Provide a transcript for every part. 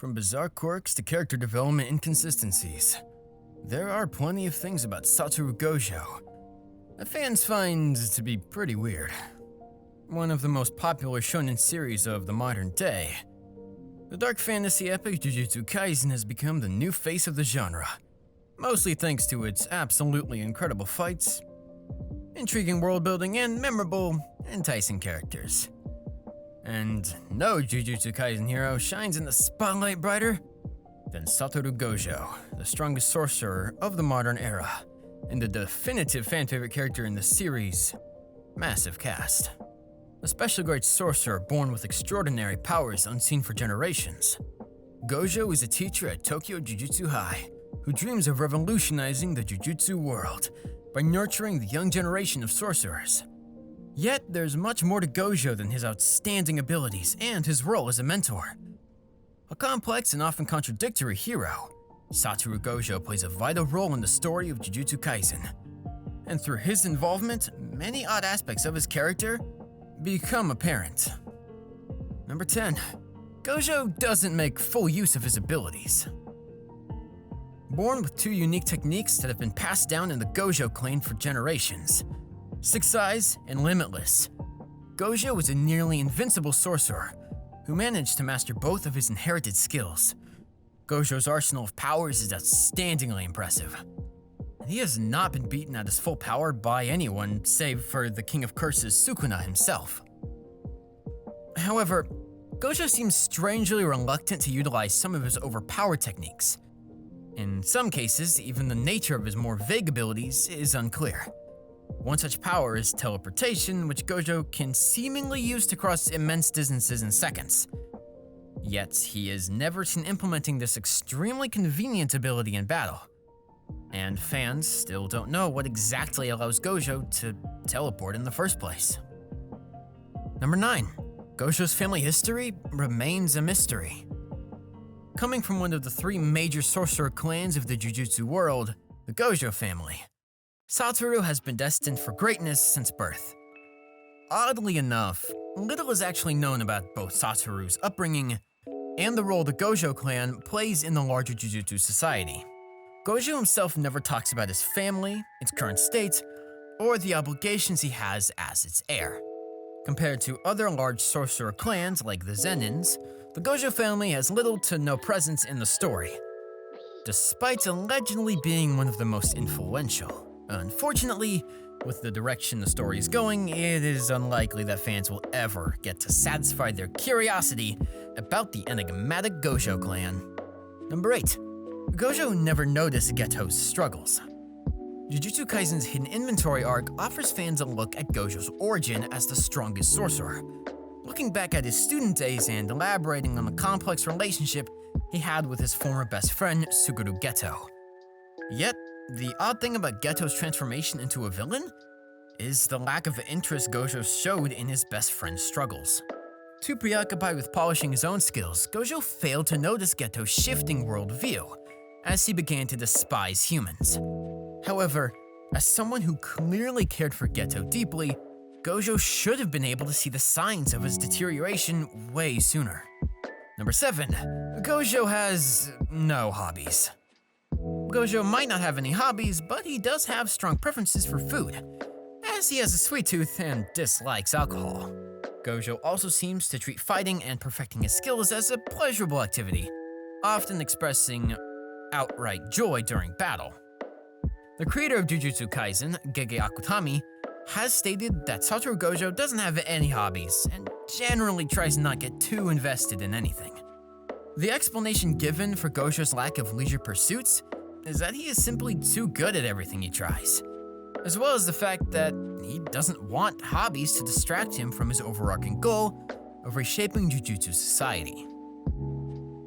From bizarre quirks to character development inconsistencies, there are plenty of things about Satoru Gojo that fans find to be pretty weird. One of the most popular shonen series of the modern day, the dark fantasy epic Jujutsu Kaisen has become the new face of the genre, mostly thanks to its absolutely incredible fights, intriguing world building, and memorable, enticing characters. And no Jujutsu Kaisen hero shines in the spotlight brighter than Satoru Gojo, the strongest sorcerer of the modern era, and the definitive fan-favorite character in the series' massive cast. A special great sorcerer born with extraordinary powers unseen for generations, Gojo is a teacher at Tokyo Jujutsu High who dreams of revolutionizing the Jujutsu world by nurturing the young generation of sorcerers. Yet, there's much more to Gojo than his outstanding abilities and his role as a mentor. A complex and often contradictory hero, Satoru Gojo plays a vital role in the story of Jujutsu Kaisen. And through his involvement, many odd aspects of his character become apparent. Number 10. Gojo doesn't make full use of his abilities. Born with two unique techniques that have been passed down in the Gojo clan for generations, Six Eyes and Limitless, Gojo is a nearly invincible sorcerer who managed to master both of his inherited skills. Gojo's arsenal of powers is outstandingly impressive, and he has not been beaten at his full power by anyone save for the King of Curses Sukuna himself. However, Gojo seems strangely reluctant to utilize some of his overpowered techniques. In some cases, even the nature of his more vague abilities is unclear. One such power is teleportation, which Gojo can seemingly use to cross immense distances in seconds. Yet, he is never seen implementing this extremely convenient ability in battle. And fans still don't know what exactly allows Gojo to teleport in the first place. Number 9. Gojo's family history remains a mystery. Coming from one of the three major sorcerer clans of the Jujutsu world, the Gojo family, Satoru has been destined for greatness since birth. Oddly enough, little is actually known about both Satoru's upbringing and the role the Gojo clan plays in the larger Jujutsu society. Gojo himself never talks about his family, its current state, or the obligations he has as its heir. Compared to other large sorcerer clans like the Zenins, the Gojo family has little to no presence in the story, despite allegedly being one of the most influential. Unfortunately, with the direction the story is going, it is unlikely that fans will ever get to satisfy their curiosity about the enigmatic Gojo clan. Number 8. Gojo never noticed Geto's struggles. Jujutsu Kaisen's Hidden Inventory arc offers fans a look at Gojo's origin as the strongest sorcerer, looking back at his student days and elaborating on the complex relationship he had with his former best friend, Suguru Geto. Yet, the odd thing about Geto's transformation into a villain is the lack of interest Gojo showed in his best friend's struggles. Too preoccupied with polishing his own skills, Gojo failed to notice Geto's shifting worldview as he began to despise humans. However, as someone who clearly cared for Geto deeply, Gojo should have been able to see the signs of his deterioration way sooner. Number 7. Gojo has no hobbies. Gojo might not have any hobbies, but he does have strong preferences for food, as he has a sweet tooth and dislikes alcohol. Gojo also seems to treat fighting and perfecting his skills as a pleasurable activity, often expressing outright joy during battle. The creator of Jujutsu Kaisen, Gege Akutami, has stated that Satoru Gojo doesn't have any hobbies and generally tries not to get too invested in anything. The explanation given for Gojo's lack of leisure pursuits is that he is simply too good at everything he tries, as well as the fact that he doesn't want hobbies to distract him from his overarching goal of reshaping Jujutsu society.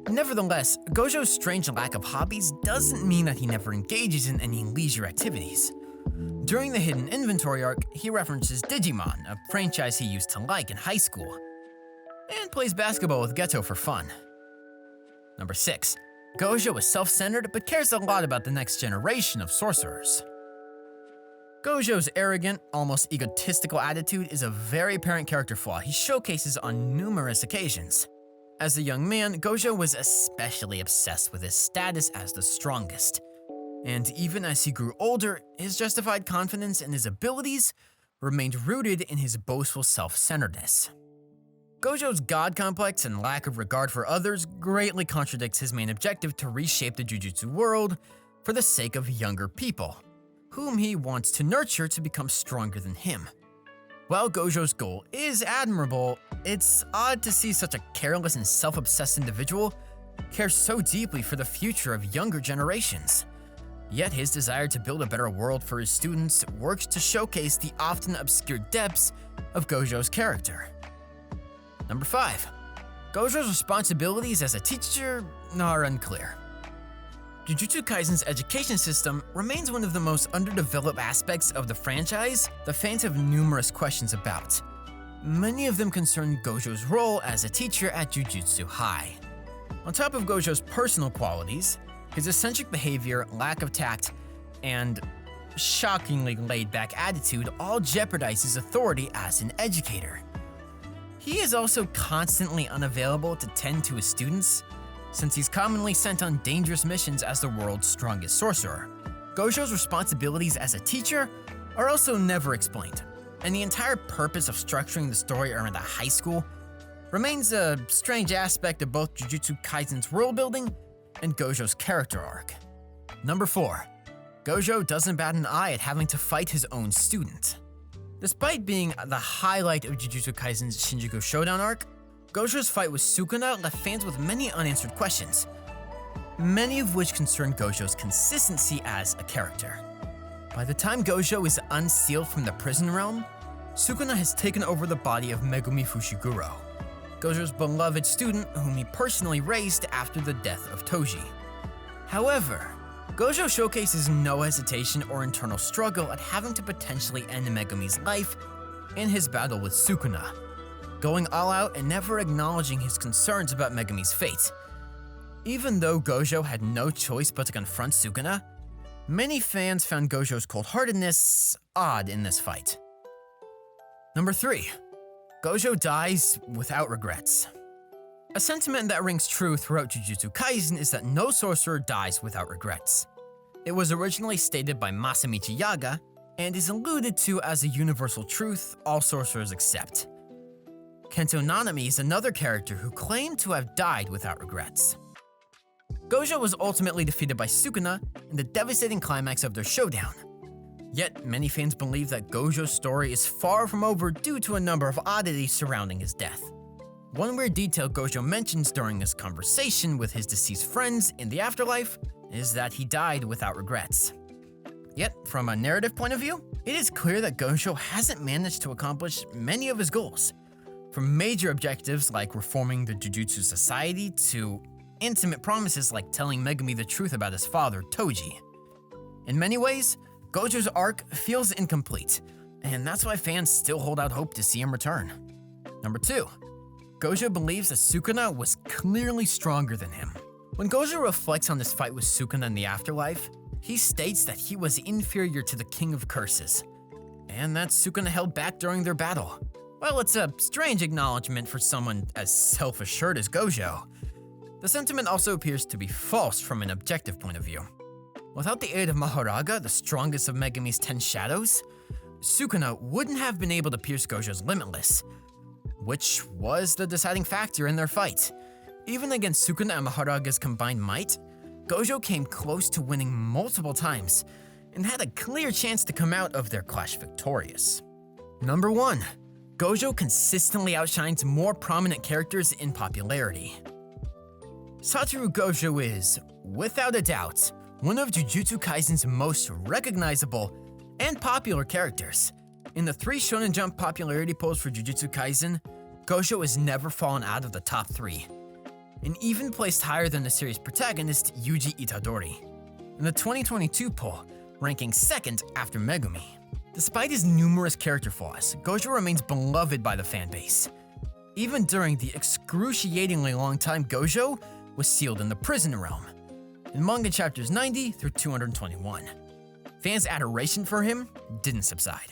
Nevertheless, Gojo's strange lack of hobbies doesn't mean that he never engages in any leisure activities. During the Hidden Inventory arc, he references Digimon, a franchise he used to like in high school, and plays basketball with Geto for fun. Number 6. Gojo is self-centered but cares a lot about the next generation of sorcerers. Gojo's arrogant, almost egotistical attitude is a very apparent character flaw he showcases on numerous occasions. As a young man, Gojo was especially obsessed with his status as the strongest. And even as he grew older, his justified confidence in his abilities remained rooted in his boastful self-centeredness. Gojo's god complex and lack of regard for others greatly contradicts his main objective to reshape the Jujutsu world for the sake of younger people, whom he wants to nurture to become stronger than him. While Gojo's goal is admirable, it's odd to see such a careless and self-obsessed individual care so deeply for the future of younger generations. Yet his desire to build a better world for his students works to showcase the often obscure depths of Gojo's character. Number 5. Gojo's responsibilities as a teacher are unclear. Jujutsu Kaisen's education system remains one of the most underdeveloped aspects of the franchise the fans have numerous questions about. Many of them concern Gojo's role as a teacher at Jujutsu High. On top of Gojo's personal qualities, his eccentric behavior, lack of tact, and shockingly laid-back attitude all jeopardize his authority as an educator. He is also constantly unavailable to tend to his students, since he's commonly sent on dangerous missions as the world's strongest sorcerer. Gojo's responsibilities as a teacher are also never explained, and the entire purpose of structuring the story around a high school remains a strange aspect of both Jujutsu Kaisen's world building and Gojo's character arc. Number 4. Gojo doesn't bat an eye at having to fight his own student. Despite being the highlight of Jujutsu Kaisen's Shinjuku Showdown arc, Gojo's fight with Sukuna left fans with many unanswered questions, many of which concern Gojo's consistency as a character. By the time Gojo is unsealed from the prison realm, Sukuna has taken over the body of Megumi Fushiguro, Gojo's beloved student whom he personally raised after the death of Toji. However, Gojo showcases no hesitation or internal struggle at having to potentially end Megumi's life in his battle with Sukuna, going all out and never acknowledging his concerns about Megumi's fate. Even though Gojo had no choice but to confront Sukuna, many fans found Gojo's cold-heartedness odd in this fight. Number 3. Gojo dies without regrets. A sentiment that rings true throughout Jujutsu Kaisen is that no sorcerer dies without regrets. It was originally stated by Masamichi Yaga and is alluded to as a universal truth all sorcerers accept. Kento Nanami is another character who claimed to have died without regrets. Gojo was ultimately defeated by Sukuna in the devastating climax of their showdown. Yet, many fans believe that Gojo's story is far from over due to a number of oddities surrounding his death. One weird detail Gojo mentions during his conversation with his deceased friends in the afterlife is that he died without regrets. Yet, from a narrative point of view, it is clear that Gojo hasn't managed to accomplish many of his goals, from major objectives like reforming the Jujutsu Society to intimate promises like telling Megumi the truth about his father, Toji. In many ways, Gojo's arc feels incomplete, and that's why fans still hold out hope to see him return. Number 2. Gojo believes that Sukuna was clearly stronger than him. When Gojo reflects on this fight with Sukuna in the afterlife, he states that he was inferior to the King of Curses, and that Sukuna held back during their battle. Well, it's a strange acknowledgement for someone as self-assured as Gojo. The sentiment also appears to be false from an objective point of view. Without the aid of Mahoraga, the strongest of Megumi's 10 shadows, Sukuna wouldn't have been able to pierce Gojo's Limitless, which was the deciding factor in their fight. Even against Sukuna and Mahoraga's combined might, Gojo came close to winning multiple times and had a clear chance to come out of their clash victorious. Number 1. Gojo consistently outshines more prominent characters in popularity. Satoru Gojo is, without a doubt, one of Jujutsu Kaisen's most recognizable and popular characters. In the 3 Shonen Jump popularity polls for Jujutsu Kaisen, Gojo has never fallen out of the top 3, and even placed higher than the series protagonist Yuji Itadori. In the 2022 poll, ranking 2nd after Megumi. Despite his numerous character flaws, Gojo remains beloved by the fanbase, even during the excruciatingly long time Gojo was sealed in the prison realm, in manga chapters 90 through 221. Fans' adoration for him didn't subside.